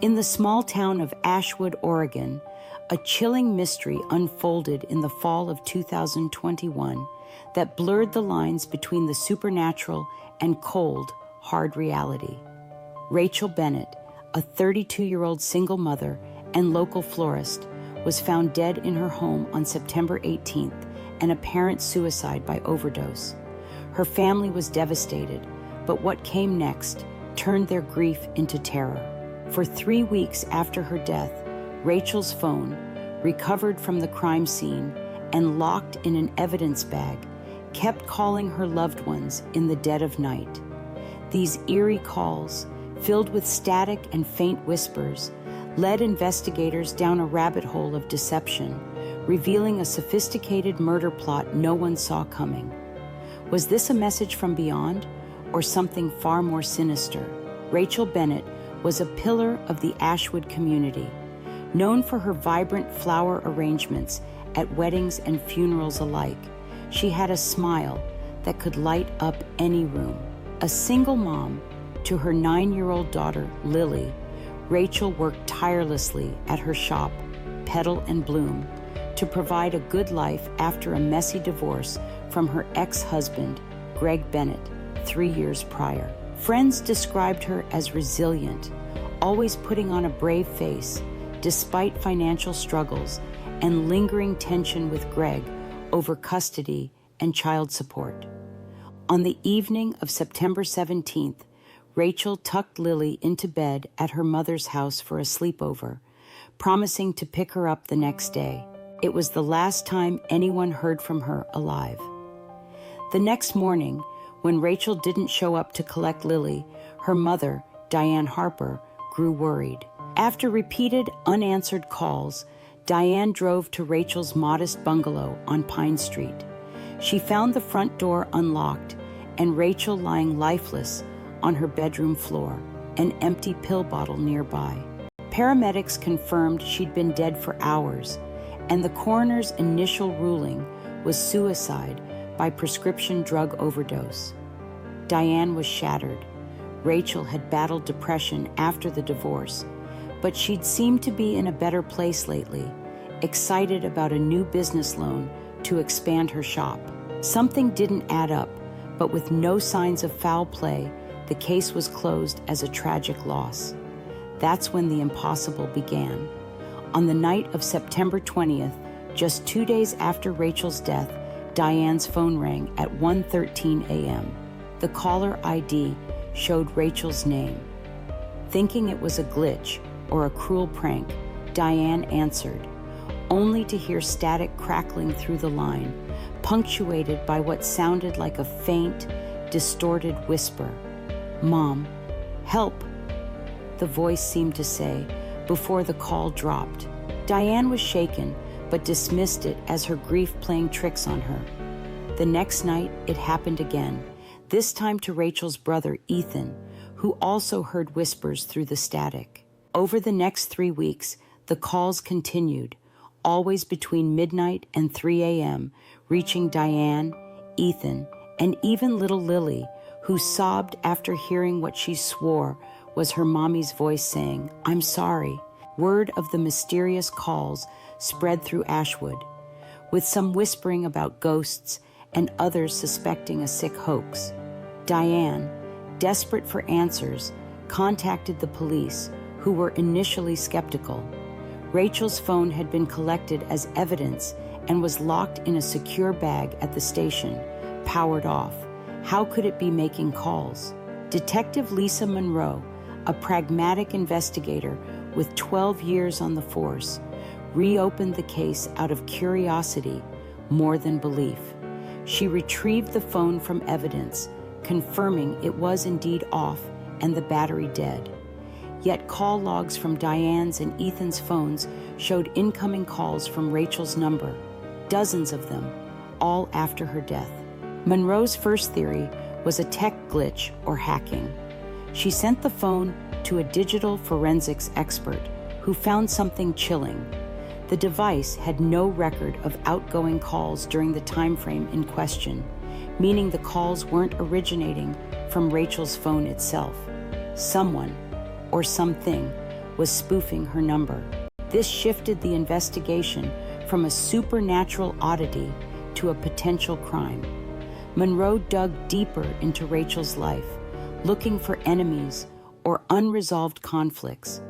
In the small town of Ashwood, Oregon, a chilling mystery unfolded in the fall of 2021 that blurred the lines between the supernatural and cold, hard reality. Rachel Bennett, a 32-year-old single mother and local florist, was found dead in her home on September 18th, an apparent suicide by overdose. Her family was devastated, but what came next turned their grief into terror. For 3 weeks after her death, Rachel's phone, recovered from the crime scene and locked in an evidence bag, kept calling her loved ones in the dead of night. These eerie calls, filled with static and faint whispers, led investigators down a rabbit hole of deception, revealing a sophisticated murder plot no one saw coming. Was this a message from beyond, or something far more sinister? Rachel Bennett was a pillar of the Ashwood community, known for her vibrant flower arrangements at weddings and funerals alike. She had a smile that could light up any room. A single mom to her 9-year-old daughter, Lily, Rachel worked tirelessly at her shop, Petal and Bloom, to provide a good life after a messy divorce from her ex-husband, Greg Bennett, 3 years prior. Friends described her as resilient, always putting on a brave face despite financial struggles and lingering tension with Greg over custody and child support. On the evening of September 17th, Rachel tucked Lily into bed at her mother's house for a sleepover, promising to pick her up the next day. It was the last time anyone heard from her alive. The next morning, when Rachel didn't show up to collect Lily, her mother, Diane Harper, grew worried. After repeated unanswered calls, Diane drove to Rachel's modest bungalow on Pine Street. She found the front door unlocked and Rachel lying lifeless on her bedroom floor, an empty pill bottle nearby. Paramedics confirmed she'd been dead for hours, and the coroner's initial ruling was suicide by prescription drug overdose. Diane was shattered. Rachel had battled depression after the divorce, but she'd seemed to be in a better place lately, excited about a new business loan to expand her shop. Something didn't add up, but with no signs of foul play, the case was closed as a tragic loss. That's when the impossible began. On the night of September 20th, just 2 days after Rachel's death, Diane's phone rang at 1:13 a.m. The caller ID showed Rachel's name. Thinking it was a glitch or a cruel prank, Diane answered, only to hear static crackling through the line, punctuated by what sounded like a faint, distorted whisper. "Mom, help," the voice seemed to say before the call dropped. Diane was shaken, but dismissed it as her grief playing tricks on her. The next night, it happened again, this time to Rachel's brother, Ethan, who also heard whispers through the static. Over the next 3 weeks, the calls continued, always between midnight and 3 a.m., reaching Diane, Ethan, and even little Lily, who sobbed after hearing what she swore was her mommy's voice saying, "I'm sorry." Word of the mysterious calls spread through Ashwood, with some whispering about ghosts and others suspecting a sick hoax. Diane, desperate for answers, contacted the police, who were initially skeptical. Rachel's phone had been collected as evidence and was locked in a secure bag at the station, powered off. How could it be making calls? Detective Lisa Monroe, a pragmatic investigator with 12 years on the force, reopened the case out of curiosity more than belief. She retrieved the phone from evidence, confirming it was indeed off and the battery dead. Yet call logs from Diane's and Ethan's phones showed incoming calls from Rachel's number, dozens of them, all after her death. Monroe's first theory was a tech glitch or hacking. She sent the phone to a digital forensics expert who found something chilling. The device had no record of outgoing calls during the time frame in question, meaning the calls weren't originating from Rachel's phone itself. Someone, or something, was spoofing her number. This shifted the investigation from a supernatural oddity to a potential crime. Monroe dug deeper into Rachel's life, looking for enemies or unresolved conflicts.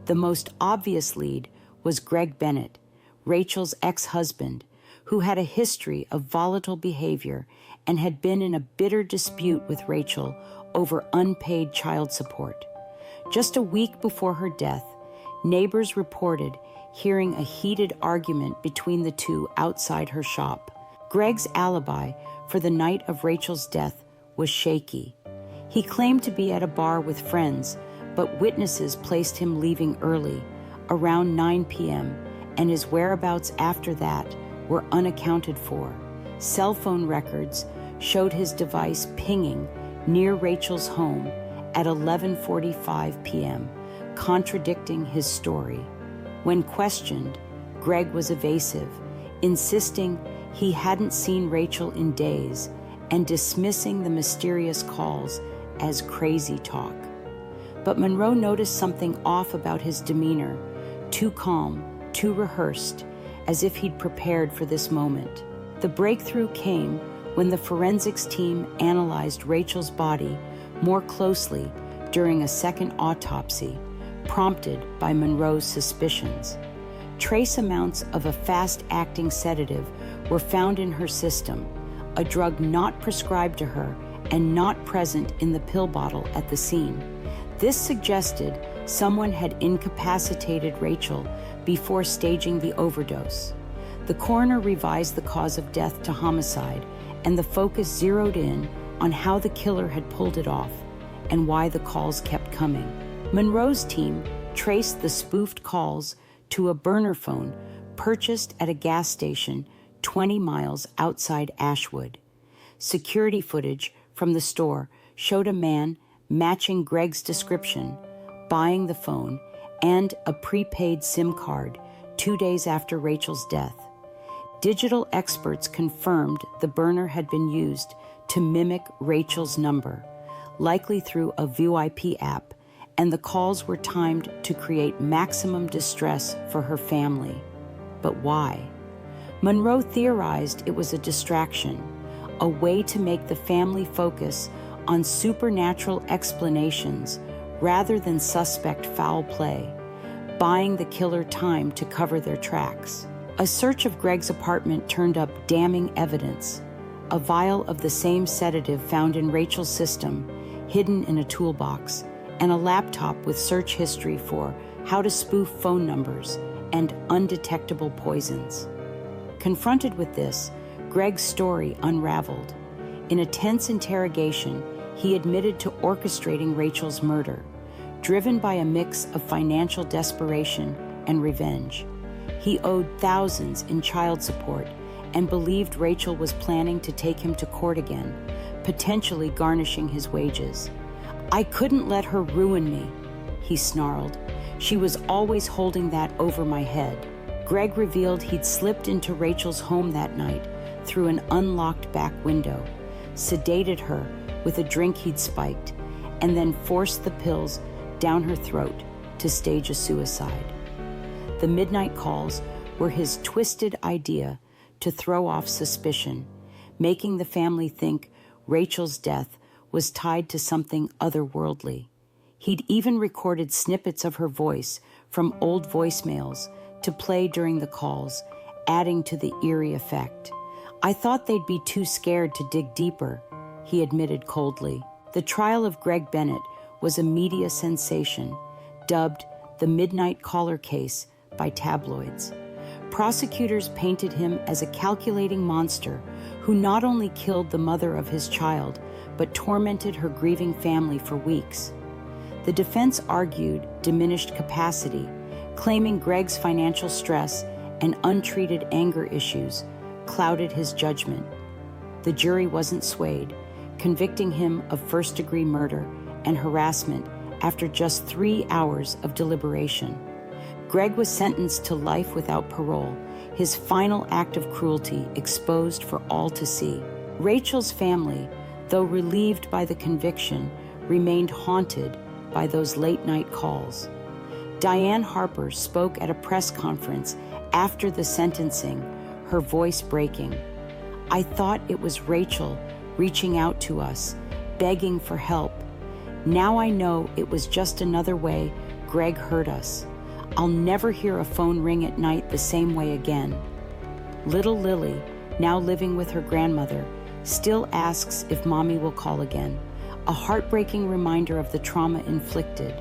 The most obvious lead was Greg Bennett, Rachel's ex-husband, who had a history of volatile behavior and had been in a bitter dispute with Rachel over unpaid child support. Just a week before her death, neighbors reported hearing a heated argument between the two outside her shop. Greg's alibi for the night of Rachel's death was shaky. He claimed to be at a bar with friends, but witnesses placed him leaving early, around 9 p.m., and his whereabouts after that were unaccounted for. Cell phone records showed his device pinging near Rachel's home at 11:45 p.m., contradicting his story. When questioned, Greg was evasive, insisting he hadn't seen Rachel in days and dismissing the mysterious calls as crazy talk. But Monroe noticed something off about his demeanor, too calm, too rehearsed, as if he'd prepared for this moment. The breakthrough came when the forensics team analyzed Rachel's body more closely during a second autopsy, prompted by Monroe's suspicions. Trace amounts of a fast-acting sedative were found in her system, a drug not prescribed to her and not present in the pill bottle at the scene. This suggested someone had incapacitated Rachel before staging the overdose. The coroner revised the cause of death to homicide, and the focus zeroed in on how the killer had pulled it off and why the calls kept coming. Monroe's team traced the spoofed calls to a burner phone purchased at a gas station 20 miles outside Ashwood. Security footage from the store showed a man matching Greg's description, buying the phone and a prepaid SIM card 2 days after Rachel's death. Digital experts confirmed the burner had been used to mimic Rachel's number, likely through a VoIP app, and the calls were timed to create maximum distress for her family. But why? Monroe theorized it was a distraction, a way to make the family focus on supernatural explanations rather than suspect foul play, buying the killer time to cover their tracks. A search of Greg's apartment turned up damning evidence: a vial of the same sedative found in Rachel's system, hidden in a toolbox, and a laptop with search history for how to spoof phone numbers and undetectable poisons. Confronted with this, Greg's story unraveled. In a tense interrogation, he admitted to orchestrating Rachel's murder, driven by a mix of financial desperation and revenge. He owed thousands in child support and believed Rachel was planning to take him to court again, potentially garnishing his wages. "I couldn't let her ruin me," he snarled. "She was always holding that over my head." Greg revealed he'd slipped into Rachel's home that night through an unlocked back window, sedated her with a drink he'd spiked, and then forced the pills down her throat to stage a suicide. The midnight calls were his twisted idea to throw off suspicion, making the family think Rachel's death was tied to something otherworldly. He'd even recorded snippets of her voice from old voicemails to play during the calls, adding to the eerie effect. "I thought they'd be too scared to dig deeper," he admitted coldly. The trial of Greg Bennett was a media sensation, dubbed the Midnight Caller case by tabloids. Prosecutors painted him as a calculating monster who not only killed the mother of his child, but tormented her grieving family for weeks. The defense argued diminished capacity, claiming Greg's financial stress and untreated anger issues clouded his judgment. The jury wasn't swayed, convicting him of first-degree murder and harassment after just 3 hours of deliberation. Greg was sentenced to life without parole, his final act of cruelty exposed for all to see. Rachel's family, though relieved by the conviction, remained haunted by those late-night calls. Diane Harper spoke at a press conference after the sentencing, her voice breaking. I thought it was Rachel reaching out to us, begging for help. Now I know it was just another way Greg hurt us. I'll never hear a phone ring at night the same way again. Little Lily, now living with her grandmother, still asks if Mommy will call again, a heartbreaking reminder of the trauma inflicted.